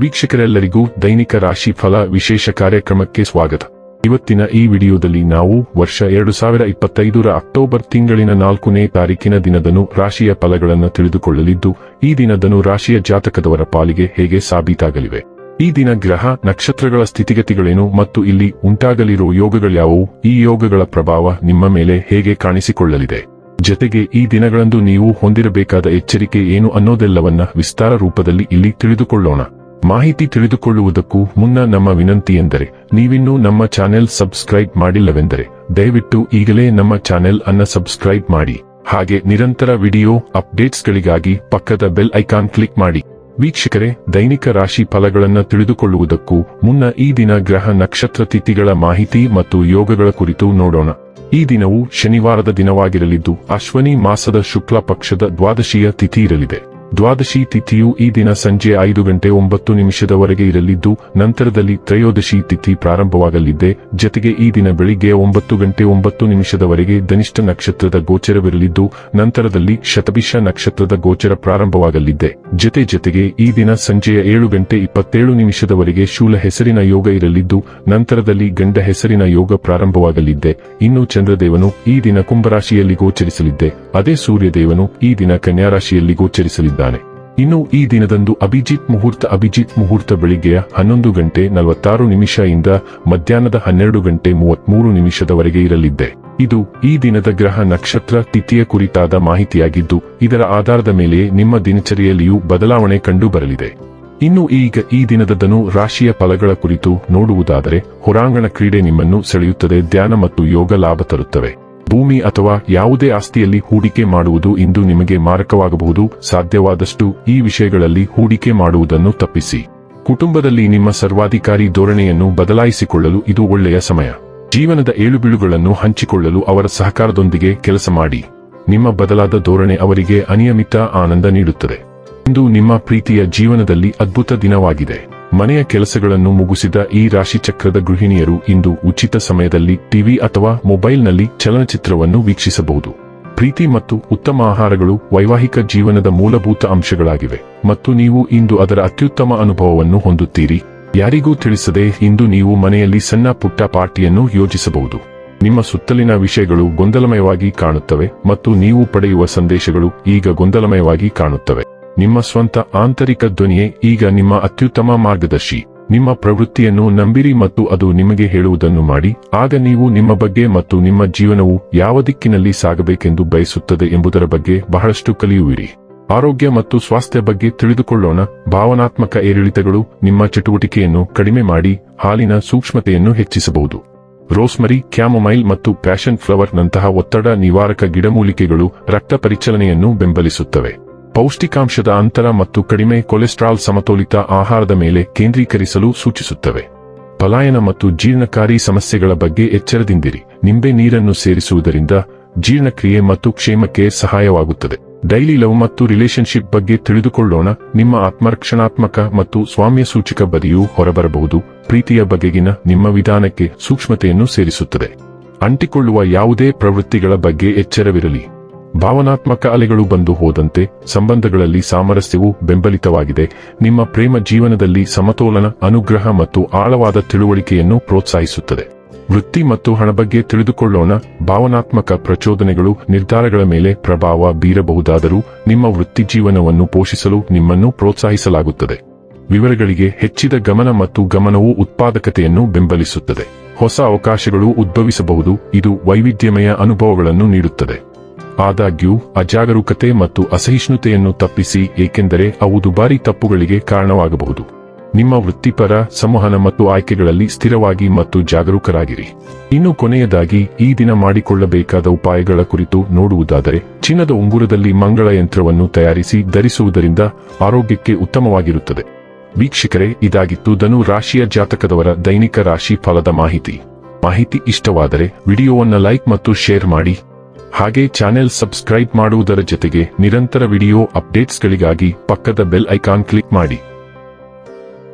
ವೀಕ್ಷಕರೆಲ್ಲರಿಗೂ ದೈನಿಕ ರಾಶಿ ಫಲ ವಿಶೇಷ ಕಾರ್ಯಕ್ರಮಕ್ಕೆ ಸ್ವಾಗತ. ಇವತ್ತಿನ ಈ ವಿಡಿಯೋದಲ್ಲಿ ನಾವು ವರ್ಷ 2025ರ ಅಕ್ಟೋಬರ್ ತಿಂಗಳಿನ 4ನೇ ತಾರೀಕಿನ ದಿನದನು ರಾಶಿಯ ಫಲಗಳನ್ನು ತಿಳಿದುಕೊಳ್ಳಲಿದ್ದು, ಈ ದಿನದನು ರಾಶಿಯ ಜಾತಕದವರ ಪಾಲಿಗೆ ಹೇಗೆ ಸಾಬೀತಾಗಲಿವೆ, ಈ ದಿನ ಗ್ರಹ ನಕ್ಷತ್ರಗಳ ಸ್ಥಿತಿಗತಿಗಳೇನು ಮತ್ತು ಇಲ್ಲಿ ಉಂಟಾಗಲಿರುವ ಯೋಗಗಳ್ಯಾವುವು, ಈ ಯೋಗಗಳ ಪ್ರಭಾವ ನಿಮ್ಮ ಮೇಲೆ ಹೇಗೆ ಕಾಣಿಸಿಕೊಳ್ಳಲಿದೆ, ಜತೆಗೆ ಈ ದಿನಗಳಂದು ನೀವು ಹೊಂದಿರಬೇಕಾದ ಎಚ್ಚರಿಕೆ ಏನು ಅನ್ನೋದೆಲ್ಲವನ್ನ ವಿಸ್ತಾರ ರೂಪದಲ್ಲಿ ಇಲ್ಲಿ ತಿಳಿದುಕೊಳ್ಳೋಣ. ಮಾಹಿತಿ ತಿಳಿದುಕೊಳ್ಳುವುದಕ್ಕೂ ಮುನ್ನ ನಮ್ಮ ವಿನಂತಿ ಎಂದರೆ, ನೀವಿನ್ನೂ ನಮ್ಮ ಚಾನೆಲ್ ಸಬ್ಸ್ಕ್ರೈಬ್ ಮಾಡಿಲ್ಲವೆಂದರೆ ದಯವಿಟ್ಟು ಈಗಲೇ ನಮ್ಮ ಚಾನೆಲ್ ಅನ್ನು ಸಬ್ಸ್ಕ್ರೈಬ್ ಮಾಡಿ. ಹಾಗೆ ನಿರಂತರ ವಿಡಿಯೋ ಅಪ್ಡೇಟ್ಸ್ಗಳಿಗಾಗಿ ಪಕ್ಕದ ಬೆಲ್ ಐಕಾನ್ ಕ್ಲಿಕ್ ಮಾಡಿ. ವೀಕ್ಷಕರೇ, ದೈನಿಕ ರಾಶಿ ಫಲಗಳನ್ನು ತಿಳಿದುಕೊಳ್ಳುವುದಕ್ಕೂ ಮುನ್ನ ಈ ದಿನ ಗ್ರಹ ನಕ್ಷತ್ರ ತಿಥಿಗಳ ಮಾಹಿತಿ ಮತ್ತು ಯೋಗಗಳ ಕುರಿತು ನೋಡೋಣ. ಈ ದಿನವು ಶನಿವಾರದ ದಿನವಾಗಿರಲಿದ್ದು, ಅಶ್ವನಿ ಮಾಸದ ಶುಕ್ಲ ಪಕ್ಷದ ದ್ವಾದಶಿಯ ತಿಥಿ ಇರಲಿದೆ. ದ್ವಾದಶಿ ತಿಥಿಯು ಈ ದಿನ ಸಂಜೆ 5:09 ಇರಲಿದ್ದು, ನಂತರದಲ್ಲಿ ತ್ರಯೋದಶಿ ತಿಥಿ ಪ್ರಾರಂಭವಾಗಲಿದೆ. ಜತೆಗೆ ಈ ದಿನ ಬೆಳಿಗ್ಗೆ 9:09 ಧನಿಷ್ಠ ನಕ್ಷತ್ರದ ಗೋಚರವಿರಲಿದ್ದು, ನಂತರದಲ್ಲಿ ಶತಭಿಷ ನಕ್ಷತ್ರದ ಗೋಚರ ಪ್ರಾರಂಭವಾಗಲಿದೆ. ಜತೆಗೆ ಈ ದಿನ ಸಂಜೆಯ 7:27 ಶೂಲ ಹೆಸರಿನ ಯೋಗ ಇರಲಿದ್ದು, ನಂತರದಲ್ಲಿ ಗಂಡ ಹೆಸರಿನ ಯೋಗ ಪ್ರಾರಂಭವಾಗಲಿದೆ. ಇನ್ನು ಚಂದ್ರದೇವನು ಈ ದಿನ ಕುಂಭರಾಶಿಯಲ್ಲಿ ಗೋಚರಿಸಲಿದೆ. ಅದೇ ಸೂರ್ಯದೇವನು ಈ ದಿನ ಕನ್ಯಾ ರಾಶಿಯಲ್ಲಿ ಗೋಚರಿಸಲಿದ್ದಾನೆ. ಇನ್ನು ಈ ದಿನದಂದು ಅಭಿಜಿತ್ ಮುಹೂರ್ತ ಬೆಳಿಗ್ಗೆಯ 11:46 ಇಂದ ಮಧ್ಯಾಹ್ನದ 12:33 ಇರಲಿದೆ. ಇದು ಈ ದಿನದ ಗ್ರಹ ನಕ್ಷತ್ರ ತಿಥಿಯ ಕುರಿತಾದ ಮಾಹಿತಿಯಾಗಿದ್ದು, ಇದರ ಆಧಾರದ ಮೇಲೆ ನಿಮ್ಮ ದಿನಚರಿಯಲ್ಲಿಯೂ ಬದಲಾವಣೆ ಕಂಡು ಬರಲಿದೆ. ಇನ್ನು ಈಗ ಈ ದಿನದ ರಾಶಿಯ ಫಲಗಳ ಕುರಿತು ನೋಡುವುದಾದರೆ, ಹೊರಾಂಗಣ ಕ್ರೀಡೆ ನಿಮ್ಮನ್ನು ಸೆಳೆಯುತ್ತದೆ. ಧ್ಯಾನ ಮತ್ತು ಯೋಗ ಲಾಭ ತರುತ್ತವೆ. ಭೂಮಿ ಅಥವಾ ಯಾವುದೇ ಆಸ್ತಿಯಲ್ಲಿ ಹೂಡಿಕೆ ಮಾಡುವುದು ಇಂದು ನಿಮಗೆ ಮಾರಕವಾಗಬಹುದು. ಸಾಧ್ಯವಾದಷ್ಟು ಈ ವಿಷಯಗಳಲ್ಲಿ ಹೂಡಿಕೆ ಮಾಡುವುದನ್ನು ತಪ್ಪಿಸಿ. ಕುಟುಂಬದಲ್ಲಿ ನಿಮ್ಮ ಸರ್ವಾಧಿಕಾರಿ ಧೋರಣೆಯನ್ನು ಬದಲಾಯಿಸಿಕೊಳ್ಳಲು ಇದು ಒಳ್ಳೆಯ ಸಮಯ. ಜೀವನದ ಏಳುಬೀಳುಗಳನ್ನು ಹಂಚಿಕೊಳ್ಳಲು ಅವರ ಸಹಕಾರದೊಂದಿಗೆ ಕೆಲಸ ಮಾಡಿ. ನಿಮ್ಮ ಬದಲಾದ ಧೋರಣೆ ಅವರಿಗೆ ಅನಿಯಮಿತ ಆನಂದ ನೀಡುತ್ತದೆ. ಇಂದು ನಿಮ್ಮ ಪ್ರೀತಿಯ ಜೀವನದಲ್ಲಿ ಅದ್ಭುತ ದಿನವಾಗಿದೆ. ಮನೆಯ ಕೆಲಸಗಳನ್ನು ಮುಗಿಸಿದ ಈ ರಾಶಿಚಕ್ರದ ಗೃಹಿಣಿಯರು ಇಂದು ಉಚಿತ ಸಮಯದಲ್ಲಿ ಟಿವಿ ಅಥವಾ ಮೊಬೈಲ್ನಲ್ಲಿ ಚಲನಚಿತ್ರವನ್ನು ವೀಕ್ಷಿಸಬಹುದು. ಪ್ರೀತಿ ಮತ್ತು ಉತ್ತಮ ಆಹಾರಗಳು ವೈವಾಹಿಕ ಜೀವನದ ಮೂಲಭೂತ ಅಂಶಗಳಾಗಿವೆ ಮತ್ತು ನೀವು ಇಂದು ಅದರ ಅತ್ಯುತ್ತಮ ಅನುಭವವನ್ನು ಹೊಂದುತ್ತೀರಿ. ಯಾರಿಗೂ ತಿಳಿಸದೆ ಇಂದು ನೀವು ಮನೆಯಲ್ಲಿ ಸಣ್ಣ ಪುಟ್ಟ ಪಾರ್ಟಿಯನ್ನು ಯೋಜಿಸಬಹುದು. ನಿಮ್ಮ ಸುತ್ತಲಿನ ವಿಷಯಗಳು ಗೊಂದಲಮಯವಾಗಿ ಕಾಣುತ್ತವೆ ಮತ್ತು ನೀವು ಪಡೆಯುವ ಸಂದೇಶಗಳು ಈಗ ಗೊಂದಲಮಯವಾಗಿ ಕಾಣುತ್ತವೆ. ನಿಮ್ಮ ಸ್ವಂತ ಆಂತರಿಕ ಧ್ವನಿಯೇ ಈಗ ನಿಮ್ಮ ಅತ್ಯುತ್ತಮ ಮಾರ್ಗದರ್ಶಿ. ನಿಮ್ಮ ಪ್ರವೃತ್ತಿಯನ್ನು ನಂಬಿರಿ ಮತ್ತು ಅದು ನಿಮಗೆ ಹೇಳುವುದನ್ನು ಮಾಡಿ. ಆಗ ನೀವು ನಿಮ್ಮ ಬಗ್ಗೆ ಮತ್ತು ನಿಮ್ಮ ಜೀವನವು ಯಾವ ದಿಕ್ಕಿನಲ್ಲಿ ಸಾಗಬೇಕೆಂದು ಬಯಸುತ್ತದೆ ಎಂಬುದರ ಬಗ್ಗೆ ಬಹಳಷ್ಟು ಕಲಿಯುವಿರಿ. ಆರೋಗ್ಯ ಮತ್ತು ಸ್ವಾಸ್ಥ್ಯ ಬಗ್ಗೆ ತಿಳಿದುಕೊಳ್ಳೋಣ. ಭಾವನಾತ್ಮಕ ಏರಿಳಿತಗಳು ನಿಮ್ಮ ಚಟುವಟಿಕೆಯನ್ನು ಕಡಿಮೆ ಮಾಡಿ ಹಾಲಿನ ಸೂಕ್ಷ್ಮತೆಯನ್ನು ಹೆಚ್ಚಿಸಬಹುದು. ರೋಸ್ಮರಿ, ಕ್ಯಾಮೊಮೈಲ್ ಮತ್ತು ಪ್ಯಾಷನ್ ಫ್ಲವರ್ ನಂತಹ ಒತ್ತಡ ನಿವಾರಕ ಗಿಡಮೂಲಿಕೆಗಳು ರಕ್ತ ಪರಿಚಲನೆಯನ್ನು ಬೆಂಬಲಿಸುತ್ತವೆ. ಪೌಷ್ಟಿಕಾಂಶದ ಅಂತರ ಮತ್ತು ಕಡಿಮೆ ಕೊಲೆಸ್ಟ್ರಾಲ್ ಸಮತೋಲಿತ ಆಹಾರದ ಮೇಲೆ ಕೇಂದ್ರೀಕರಿಸಲು ಸೂಚಿಸುತ್ತವೆ. ಪಲಾಯನ ಮತ್ತು ಜೀರ್ಣಕಾರಿ ಸಮಸ್ಯೆಗಳ ಬಗ್ಗೆ ಎಚ್ಚರದಿಂದಿರಿ. ನಿಂಬೆ ನೀರನ್ನು ಸೇರಿಸುವುದರಿಂದ ಜೀರ್ಣಕ್ರಿಯೆ ಮತ್ತು ಕ್ಷೇಮಕ್ಕೆ ಸಹಾಯವಾಗುತ್ತದೆ. ಡೈಲಿ ಲವ್ ಮತ್ತು ರಿಲೇಶನ್ಶಿಪ್ ಬಗ್ಗೆ ತಿಳಿದುಕೊಳ್ಳೋಣ. ನಿಮ್ಮ ಆತ್ಮರಕ್ಷಣಾತ್ಮಕ ಮತ್ತು ಸ್ವಾಮ್ಯ ಸೂಚಕ ಬದಿಯೂ ಹೊರಬರಬಹುದು. ಪ್ರೀತಿಯ ಬಗೆಗಿನ ನಿಮ್ಮ ವಿಧಾನಕ್ಕೆ ಸೂಕ್ಷ್ಮತೆಯನ್ನು ಸೇರಿಸುತ್ತದೆ. ಅಂಟಿಕೊಳ್ಳುವ ಯಾವುದೇ ಪ್ರವೃತ್ತಿಗಳ ಬಗ್ಗೆ ಎಚ್ಚರವಿರಲಿ. ಭಾವನಾತ್ಮಕ ಅಲೆಗಳು ಬಂದು ಹೋದಂತೆ ಸಂಬಂಧಗಳಲ್ಲಿ ಸಾಮರಸ್ಯವು ಬೆಂಬಲಿತವಾಗಿದೆ. ನಿಮ್ಮ ಪ್ರೇಮ ಜೀವನದಲ್ಲಿ ಸಮತೋಲನ, ಅನುಗ್ರಹ ಮತ್ತು ಆಳವಾದ ತಿಳುವಳಿಕೆಯನ್ನು ಪ್ರೋತ್ಸಾಹಿಸುತ್ತದೆ. ವೃತ್ತಿ ಮತ್ತು ಹಣ ಬಗ್ಗೆ ತಿಳಿದುಕೊಳ್ಳೋಣ. ಭಾವನಾತ್ಮಕ ಪ್ರಚೋದನೆಗಳು ನಿರ್ಧಾರಗಳ ಮೇಲೆ ಪ್ರಭಾವ ಬೀರಬಹುದಾದರೂ ನಿಮ್ಮ ವೃತ್ತಿ ಜೀವನವನ್ನು ಪೋಷಿಸಲು ನಿಮ್ಮನ್ನು ಪ್ರೋತ್ಸಾಹಿಸಲಾಗುತ್ತದೆ. ವಿವರಗಳಿಗೆ ಹೆಚ್ಚಿದ ಗಮನ ಮತ್ತು ಗಮನವು ಉತ್ಪಾದಕತೆಯನ್ನು ಬೆಂಬಲಿಸುತ್ತದೆ. ಹೊಸ ಅವಕಾಶಗಳು ಉದ್ಭವಿಸಬಹುದು. ಇದು ವೈವಿಧ್ಯಮಯ ಅನುಭವಗಳನ್ನು ನೀಡುತ್ತದೆ. ಆದಾಗ್ಯೂ ಅಜಾಗರೂಕತೆ ಮತ್ತು ಅಸಹಿಷ್ಣುತೆಯನ್ನು ತಪ್ಪಿಸಿ, ಏಕೆಂದರೆ ಅವು ದುಬಾರಿ ತಪ್ಪುಗಳಿಗೆ ಕಾರಣವಾಗಬಹುದು. ನಿಮ್ಮ ವೃತ್ತಿಪರ ಸಂವಹನ ಮತ್ತು ಆಯ್ಕೆಗಳಲ್ಲಿ ಸ್ಥಿರವಾಗಿ ಮತ್ತು ಜಾಗರೂಕರಾಗಿರಿ. ಇನ್ನು ಕೊನೆಯದಾಗಿ ಈ ದಿನ ಮಾಡಿಕೊಳ್ಳಬೇಕಾದ ಉಪಾಯಗಳ ಕುರಿತು ನೋಡುವುದಾದರೆ, ಚಿನ್ನದ ಉಂಗುರದಲ್ಲಿ ಮಂಗಳ ಯಂತ್ರವನ್ನು ತಯಾರಿಸಿ ಧರಿಸುವುದರಿಂದ ಆರೋಗ್ಯಕ್ಕೆ ಉತ್ತಮವಾಗಿರುತ್ತದೆ. ವೀಕ್ಷಕರೇ, ಇದಾಗಿತ್ತು ಧನು ರಾಶಿಯ ಜಾತಕದವರ ದೈನಿಕ ರಾಶಿ ಫಲದ ಮಾಹಿತಿ ಇಷ್ಟವಾದರೆ ವಿಡಿಯೋವನ್ನು ಲೈಕ್ ಮತ್ತು ಶೇರ್ ಮಾಡಿ. ಹಾಗೆ ಚಾನೆಲ್ ಸಬ್ಸ್ಕ್ರೈಬ್ ಮಾಡುವುದರ ಜೊತೆಗೆ ನಿರಂತರ ವಿಡಿಯೋ ಅಪ್ಡೇಟ್ಸ್ಗಳಿಗಾಗಿ ಪಕ್ಕದ ಬೆಲ್ ಐಕಾನ್ ಕ್ಲಿಕ್ ಮಾಡಿ.